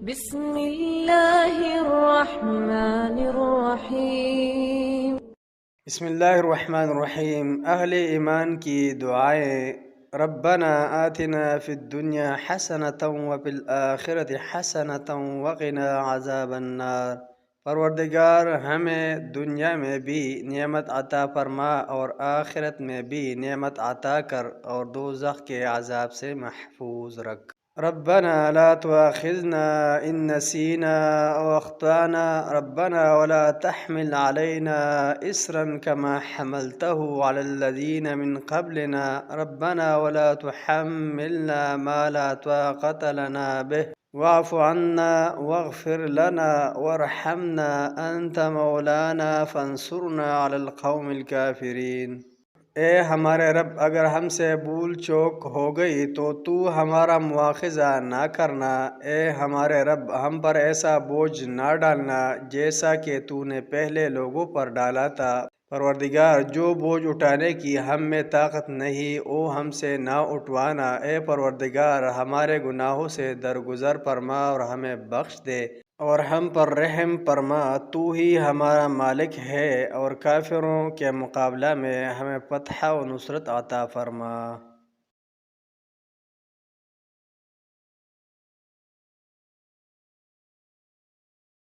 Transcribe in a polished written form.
بسم الله الرحمن الرحیم۔ بسم اللہ الرحمن الرحیم۔ اہل ایمان کی دعائیں: ربنا آتنا فی الدنیا حسنۃ وفی الآخرۃ حسنۃ وقنا عذاب النار۔ پروردگار ہمیں دنیا میں بھی نعمت عطا فرما اور آخرت میں بھی نعمت عطا کر اور دوزخ کے عذاب سے محفوظ رکھ۔ ربنا لا تؤاخذنا إن نسينا أو أخطأنا ربنا ولا تحمل علينا إصرا كما حملته على الذين من قبلنا ربنا ولا تحملنا ما لا طاقة لنا به واعف عنا واغفر لنا وارحمنا أنت مولانا فانصرنا على القوم الكافرين۔ اے ہمارے رب، اگر ہم سے بھول چوک ہو گئی تو ہمارا مواخذہ نہ کرنا۔ اے ہمارے رب، ہم پر ایسا بوجھ نہ ڈالنا جیسا کہ تو نے پہلے لوگوں پر ڈالا تھا۔ پروردگار، جو بوجھ اٹھانے کی ہم میں طاقت نہیں وہ ہم سے نہ اٹھوانا۔ اے پروردگار، ہمارے گناہوں سے درگزر فرما اور ہمیں بخش دے اور ہم پر رحم فرما۔ تو ہی ہمارا مالک ہے اور کافروں کے مقابلہ میں ہمیں فتح و نصرت عطا فرما۔